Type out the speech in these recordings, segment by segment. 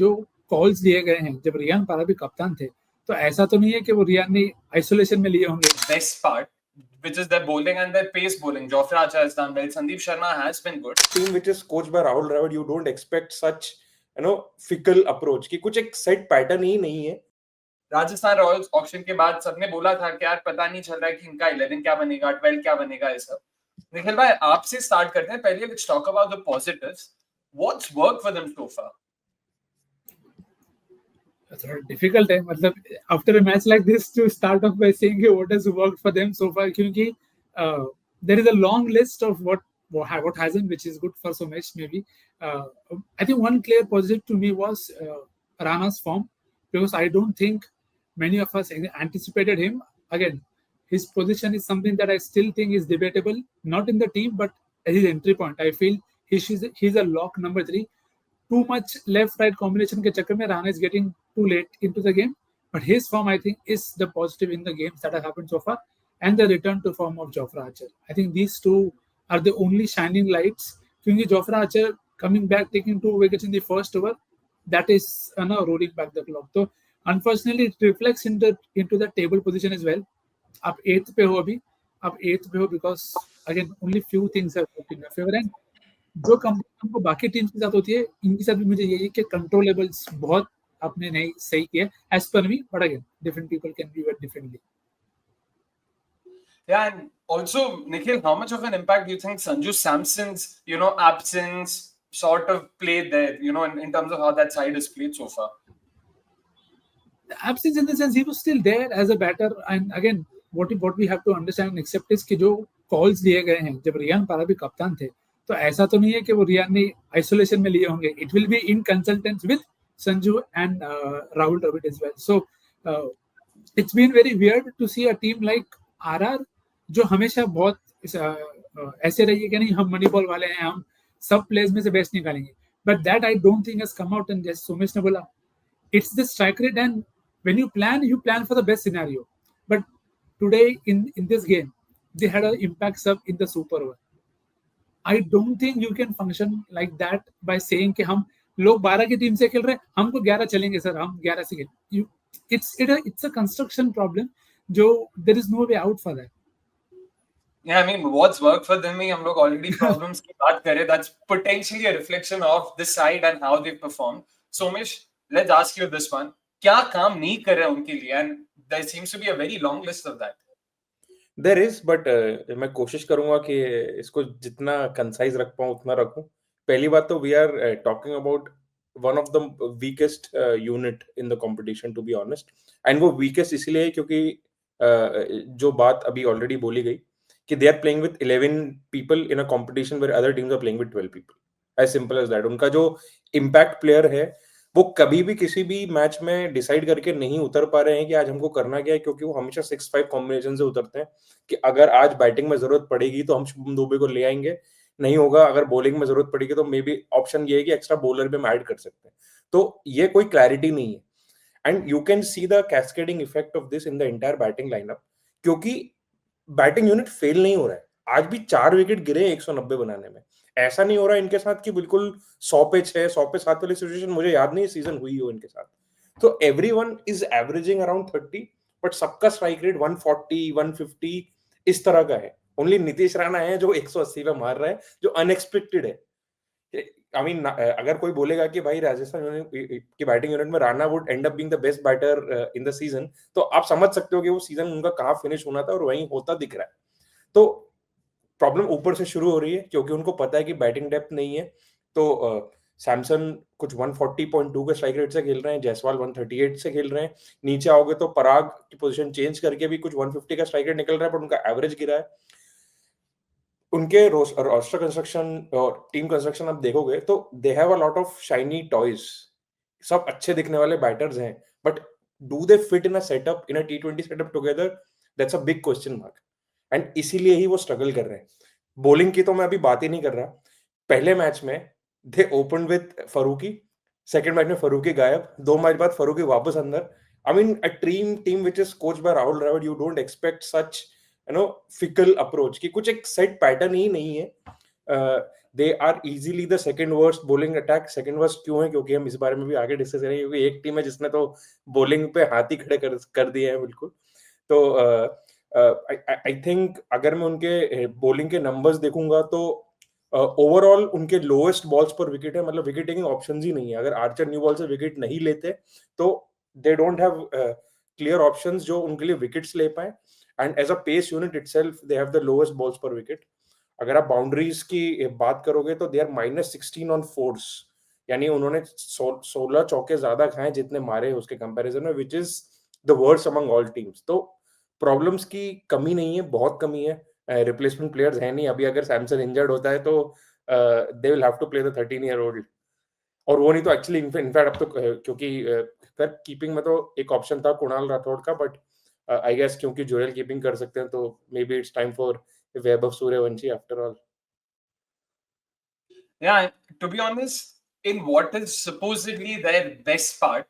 जो कॉल्स लिए गए हैं जब रियान पराग भी कप्तान थे, तो ऐसा तो नहीं है कि वो रियान ने आइसोलेशन में लिए होंगे. Best part, which is their bowling and their pace bowling. Jofra Archer has done well. Sandeep Sharma has been good. Team which is coached by Rahul Dravid, you don't expect such, fickle approach कि कुछ एक set pattern ही नहीं है. Rajasthan Royals auction के बाद सबने बोला था कि यार पता नहीं चल रहा है कि इनका 11 क्या बनेगा, 12 क्या बनेगा, ये सब. निखिल भाई, आपसे स्टार्ट करते हैं. पहले let's talk about the positives. What's work for them so far? थोड़ा डिफिकल्ट है, मतलब after a match like this to start off by saying what has worked for them so far, क्योंकि there is a long list of what hasn't, which is good for Somesh maybe. I think one clear positive to me was Rana's form, because I don't think many of us anticipated him. Again, his position is something that I still think is debatable, not in the team, but at his entry point. I feel he's a lock number 3. Too much left-right combination के चक्कर में Rana is getting too late into the game. But his form, I think, is the positive in the games that have happened so far. And the return to form of Jofra Archer. I think these two are the only shining lights. क्योंकि Jofra Archer coming back, taking 2 wickets in the first over, that is rolling back the clock. So unfortunately, it reflects into the table position as well. आप 8th पे हो अभी, आप 8th पे हो because again only few things have worked in your favor. And जो company को बाकी टीम्स के साथ होती है, इनके साथ भी मुझे यही है कि कंट्रोलेबल्स बहुत आपने नहीं सही किया as per me, but again different people can view it differently. Yeah, and also, Nikhil, how much of an impact do you think Sanju Samson's, absence sort of played there, in terms of how that side has played so far? The absence in the sense he was still there as a batter, and again, what we have to understand and accept is कि जो calls लिए गए हैं जब रियान पराग भी कप्तान थे, तो ऐसा तो नहीं है कि वो रियान ने आइसोलेशन में लिए होंगे. It will be in consultants with Sanju and Rahul Dravid as well. So it's been very weird to see a team like RR, जो हमेशा बहुत ऐसे रही है कि नहीं हम मनी बॉल वाले हैं, हम सब प्लेयर्स में से बेस्ट निकालेंगे. But that I don't think has come out. And जैसे सोमेश ने बोला, it's the strike rate, and when you plan for the best scenario. But today in this game, they had an impact sub in the super over. I don't think you can function like that by saying कि हम लोग 12 की team से खेल रहे हैं, हमको 11 चलेंगे सर, हम 11 से खेल. It's a construction problem. जो there is no way out for that. Yeah, I mean, what's worked for them? हम लोग already problems की बात करें. That's potentially a reflection of this side and how they've performed. Somesh, let's ask you this one. क्या काम नहीं कर रहे उनके लिए? And there seems to be a very long list of that. There is, but मैं कोशिश करूंगा कि इसको जितना कंसाइज रख पाऊं उतना रखूं. पहली बात तो we are talking about one of the weakest unit in the competition, to be honest. And वो weakest इसलिए है क्योंकि जो बात अभी already बोली गई कि they are playing with 11 people in a competition where other teams are playing with 12 people. As simple as that. उनका जो impact player है वो कभी भी किसी भी मैच में डिसाइड करके नहीं उतर पा रहे हैं कि आज हमको करना क्या है, क्योंकि वो हमेशा 6-5 कॉम्बिनेशन से उतरते हैं कि अगर आज बैटिंग में जरूरत पड़ेगी तो हम शुभम दुबे को ले आएंगे, नहीं होगा अगर बॉलिंग में जरूरत पड़ेगी तो मे बी ऑप्शन ये है कि एक्स्ट्रा बॉलर भी हम ऐड कर सकते हैं. तो ये कोई क्लैरिटी नहीं है. And you can see the cascading effect of this in the entire batting lineup, क्योंकि बैटिंग यूनिट फेल नहीं हो रहा है. आज भी 4 विकेट गिरे 190 बनाने में. ऐसा नहीं हो रहा इनके साथ कि बिल्कुल 100 पे 6, 100 पे 7 वाली सिचुएशन मुझे याद नहीं सीजन हुई हो इनके साथ. तो everyone is averaging around 30, but सबका स्ट्राइक रेट 140, 150 इस तरह का है. ओनली नीतीश राणा है जो 180 पे मार रहा है, जो अनएक्सपेक्टेड है. आई मीन अगर कोई बोलेगा कि भाई राजस्थान की बैटिंग यूनिट में Rana would end up being the best batter in the season, तो आप समझ सकते हो कि वो सीजन उनका कहां फिनिश होना था और वहीं होता दिख रहा है. तो प्रॉब्लम ऊपर से शुरू हो रही है क्योंकि उनको पता है कि बैटिंग डेप्थ नहीं है. तो सैमसन कुछ 140.2 के स्ट्राइक रेट से खेल रहे हैं, जायसवाल 138 से खेल रहे हैं. नीचे आओगे तो पराग की पोजीशन चेंज करके भी कुछ 150 का स्ट्राइक रेट निकल रहा है, पर उनका एवरेज गिरा है. उनके रोस्टर कंस्ट्रक्शन और टीम कंस्ट्रक्शन आप देखोगे तो they have a lot of shiny toys. सब अच्छे दिखने वाले बैटर्स हैं, but do they fit in a setup, in a T20 setup together? That's a big question mark. And इसीलिए ही वो स्ट्रगल कर रहे हैं. बॉलिंग की तो मैं अभी बात ही नहीं कर रहा. पहले मैच में they open with Farooqi, second match में फरूकी गायब, 2 मैच बाद फरूकी वापस अंदर. I mean a team which is coached by Rahul Dravid, you don't expect such fickle approach कि कुछ एक सेट पैटर्न ही नहीं है. They are easily the second worst bowling attack. Second worst क्यों है? क्योंकि हम इस बारे में भी आगे डिस्कस करेंगे, क्योंकि एक टीम है जिसने तो बॉलिंग पे हाथ ही खड़े कर दिए हैं बिल्कुल. तो आई थिंक अगर मैं उनके बॉलिंग के नंबर्स देखूंगा तो ओवरऑल उनके लोएस्ट बॉल्स पर विकेट है, मतलब विकेट टेकिंग ऑप्शंस ही नहीं है. अगर आर्चर न्यू बॉल से विकेट नहीं लेते तो they don't have clear options जो उनके लिए विकेट्स ले पाए. And as a pace unit itself they have the lowest balls per wicket. अगर आप बाउंड्रीज की बात करोगे तो दे आर -16 ऑन फोर्स, यानी उन्होंने 16 चौके ज्यादा खाए जितने मारे उसके कंपैरिजन में, which is the worst among all teams. तो प्रॉब्लम्स की कमी नहीं है, बहुत कमी है. रिप्लेसमेंट प्लेयर्स है नहीं. अभी अगर सैमसन इंजर्ड होता है तो they will have to play the 13-year-old. और वो नहीं तो एक्चुअली इनफैक्ट अब तो क्योंकि फिर कीपिंग में तो एक ऑप्शन था कुणाल राठौड़ का, बट आई गेस क्योंकि जोएल कीपिंग कर सकते हैं तो may be it's time for Vaibhav Suryavanshi after all. Yeah, to be honest, in what is supposedly their best part,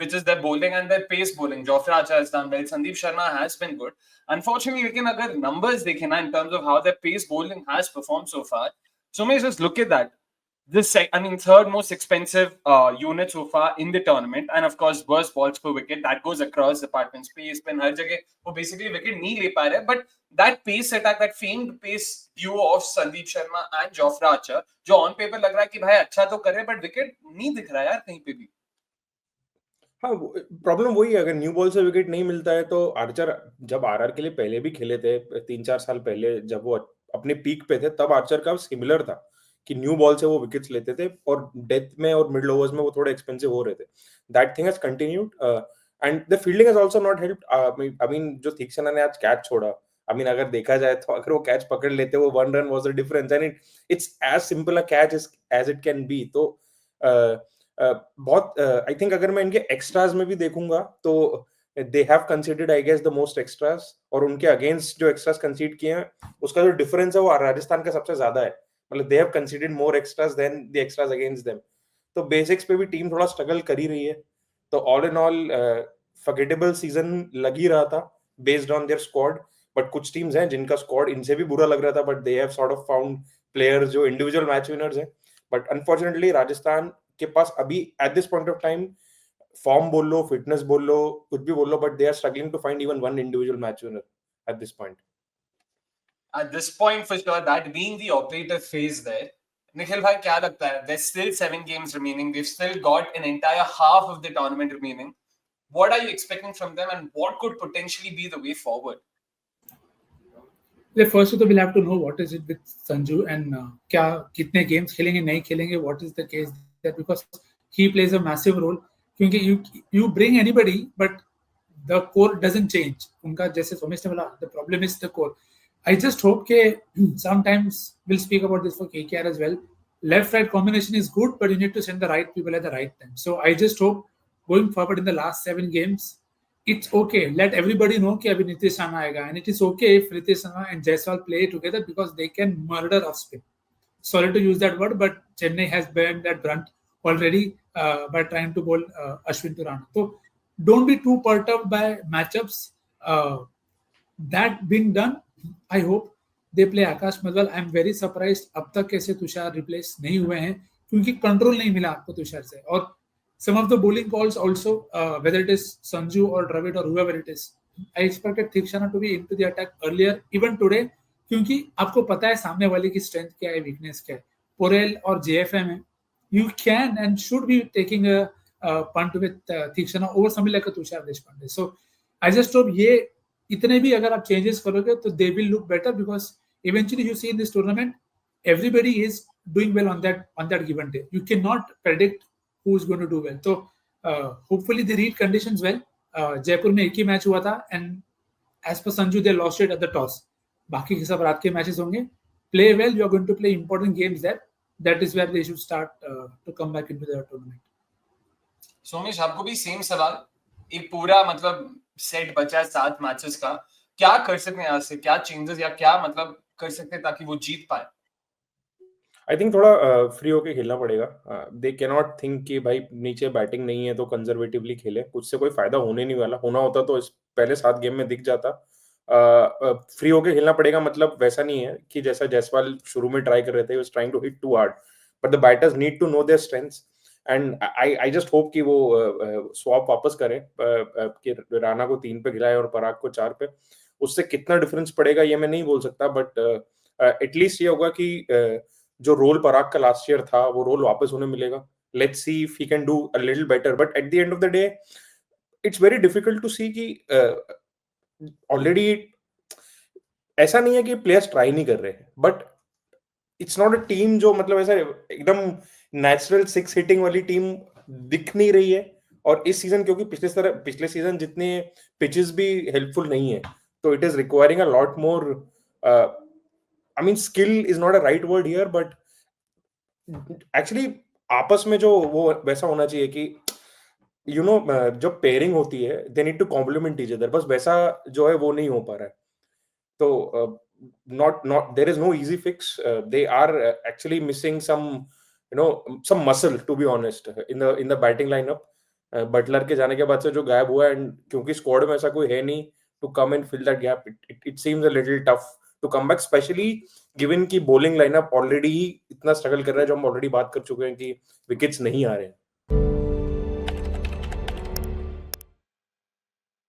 which is their bowling and their pace bowling, Jofra Archer has done well, Sandeep Sharma has been good. Unfortunately, we can agar numbers dekhe na in terms of how their pace bowling has performed so far. So may just look at that. Third most expensive unit so far in the tournament, and of course, worst balls per wicket. That goes across departments, pace, spin, हर जगह वो basically wicket नहीं ले पा रहे. But that pace attack, that famed pace duo of Sandeep Sharma and Jofra Archer, जो on paper लग रहा है कि भाई अच्छा तो कर रहे हैं, but wicket नहीं दिख रहा यार कहीं पे भी. हाँ, प्रॉब्लम वही है. अगर न्यू बॉल से विकेट नहीं मिलता है तो आर्चर जब आरआर के लिए पहले भी खेले थे 3-4 साल पहले, जब वो अपने पीक पे थे, तब आर्चर का सिमिलर था कि न्यू बॉल से वो विकेट्स लेते थे और डेथ में और मिडल ओवर्स में वो थोड़े एक्सपेंसिव हो रहे थे. That thing has continued and the fielding has also not helped. I mean जो तीक्षणा ने आज कैच छोड़ा, आई मीन अगर देखा जाए तो अगर वो कैच पकड़ लेते, वो 1 run was the difference and it's as simple a catch as it can be. तो बहुत आई थिंक अगर मैं इनके एक्स्ट्रास में भी देखूंगा तो they have conceded I guess the most extras, और उनके अगेंस्ट जो एक्स्ट्रास कंसीड किए हैं उसका जो डिफरेंस है वो राजस्थान का सबसे ज्यादा है. मतलब they have conceded more extras than the extras against them. तो बेसिक्स पे भी टीम थोड़ा स्ट्रगल कर ही रही है. तो all in all forgettable season लग ही रहा था based on their squad. But कुछ टीम्स हैं जिनका स्क्वाड इनसे भी बुरा लग रहा था, but they have sort of found players जो इंडिविजुअल मैच विनर्स हैं. बट अनफॉर्चुनेटली राजस्थान के पास अभी at this point of time form बोल लो, फिटनेस बोल लो, कुछ भी बोल लो, but they are struggling to find even one individual match winner eight this point. At this point, for sure, that being the operative phase there, Nikhil bhai, क्या लगता है? There's still 7 games remaining. They've still got an entire half of the tournament remaining. What are you expecting from them, and what could potentially be the way forward? First of all, we'll have to know what is it with Sanju and क्या कितने games खेलेंगे, नहीं खेलेंगे, what is the case there, because he plays a massive role. क्योंकि you bring anybody, but the core doesn't change. उनका जैसे सोमेश ने बोला, the problem is the core. I just hope के sometimes we'll speak about this for KKR as well. Left-right combination is good, but you need to send the right people at the right time. So I just hope going forward in the last 7 games, it's okay. Let everybody know कि अभी नीतीश राणा आएगा, and it is okay if Nitish Rana and Jaiswal play together because they can murder off spin. Sorry to use that word, but Chennai has burned that brunt already by trying to bowl Ashwin to Rana. So don't be too perturbed by matchups. That being done, I hope they play Akash Madwal. I am very surprised अब तक कैसे Tushar replace नहीं हुए हैं, क्योंकि control नहीं मिला आपको तुषार से. और some of the bowling calls also, whether it is Sanju or Dravid or whoever it is, I expected Thikshana to be into the attack earlier, even today, क्योंकि आपको पता है सामने वाले की स्ट्रेंथ क्या है, वीकनेस क्या है. पोरेल और JFM है, you can and should be taking a punt with Thikshana over somebody like a Tushar Deshpande. So I just hope ये इतने भी अगर आप चेंजेस करोगे तो they will look better, because eventually you see in this tournament everybody is doing well on that given day. You cannot predict who is going to do well. So hopefully they read conditions well. Jaipur में एक ही match हुआ था and as per Sanju they lost it at the toss. बाकी के सब रात के matches होंगे. Play well, you are going to play important games there. That is where they should start to come back into the tournament. Somesh, आपको भी same सवाल. एक पूरा मतलब सेट बचा है 7 मैचेस का, क्या कर सकते हैं यहाँ से, क्या चेंजेस या क्या मतलब कर सकते हैं ताकि वो जीत पाए? आई थिंक थोड़ा फ्री होके खेलना पड़ेगा. दे कैन नॉट थिंक कि भाई नीचे बैटिंग नहीं है तो कंजर्वेटिवली खेले. उससे कोई फायदा होने नहीं वाला. होना होता तो इस पहले 7 गेम में दिख जाता. फ्री होके खेलना पड़ेगा, मतलब वैसा नहीं है कि जैसा जायसवाल शुरू में ट्राई कर रहे थे, was trying to hit too hard, but the batters need to know their strengths and I just hope कि वो स्वैप वापस करें, कि राणा को 3 पे खिलाए और पराग को 4 पे। उससे कितना डिफरेंस पड़ेगा ये मैं नहीं बोल सकता, बट एटलीस्ट ये होगा कि जो रोल पराग का लास्ट ईयर था वो रोल वापस उन्हें मिलेगा। Let's see if he can do a little better, but at the end of the day it's very difficult to see कि ऑलरेडी ऐसा नहीं है कि प्लेयर्स ट्राई नहीं कर रहे हैं, but it's not a team जो मतलब ऐसा एकदम नेचुरल 6 हिटिंग वाली टीम दिख नहीं रही है। और इस सीजन क्योंकि पिछले सीजन जितने पिचेस भी हेल्पफुल नहीं है, तो it is requiring a lot more, I mean skill is not a right word here, but actually आपस में जो वो वैसा होना चाहिए कि यू नो जो पेयरिंग होती है they need to complement each other, बस वैसा जो है वो नहीं हो पा रहा है। तो not there is no easy fix. They are actually missing some, you know, some muscle, to be honest, in the batting lineup. Buttler के जाने के बाद से जो गायब हुआ है, एंड क्योंकि स्क्वाड में ऐसा कोई है नहीं to come and fill that gap, it seems a little tough to come back, especially given की बॉलिंग लाइनअप ऑलरेडी इतना स्ट्रगल कर रहा है, जो हम ऑलरेडी बात कर चुके हैं कि विकेट्स नहीं आ रहे हैं।